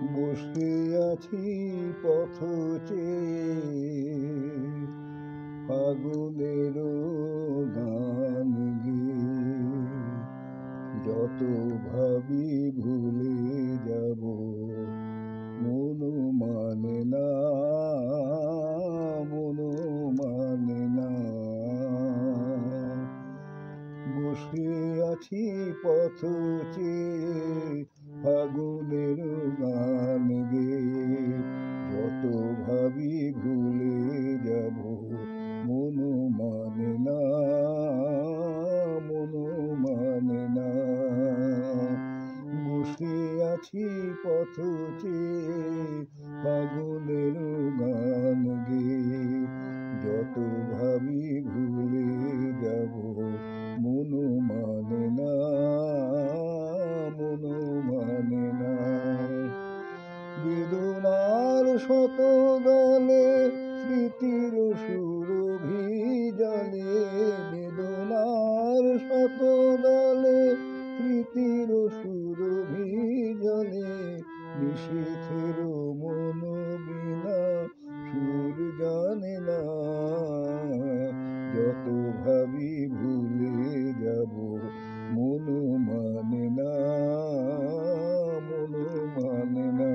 বসে আছি পথ চেয়ে, ফাগুনের গান গেয়ে। যত ভাবি ভুলে যাব, মন মানে না, মন মানে না। বসে আছি পথ চেয়ে, ফাগুনের গান গেয়ে। যত ভাবি ভুলে যাব, মন মানে না, মন মানে না। বসে আছি পথ চেয়ে, ফাগুনের গান গেয়ে। যত ভাবি ভুলে যাব, মন মানে না, মন মানে না। বেদনার শত দলে স্মৃতির সুরভি জলে, বেদনার শত দলে স্মৃতির সুরভি জলে। নিশীথের মন বিনা সুর জানে না, যত ভাবি ভুলে যাব, মন মানে না, মন মানে না।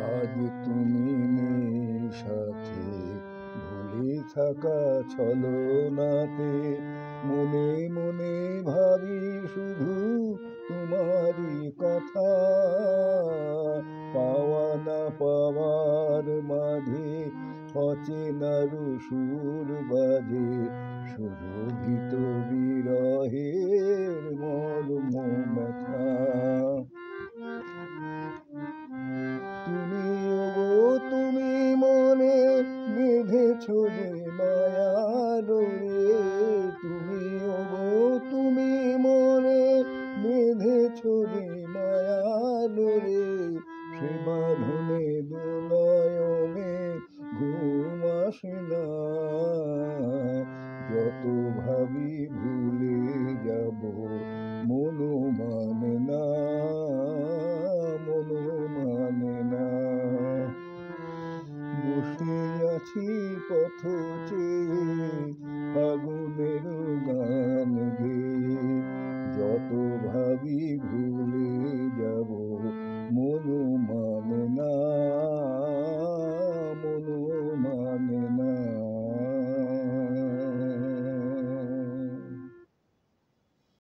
আজ তুমি নেই সাথে, ভুলে থাকা ছলনাতে। মনে মনে ভাবি শুধু তোমারই কথা। পাওয়া না পাওয়ার মাঝে অচেনার সুর বাজে, সুরভিত বিরহের মর্ম ব্যথা। তুমি মনে বেঁধেছ যে মায়ার রে, তুমি মনে বেঁধেছ যে মায়ার রে। সে বাঁধন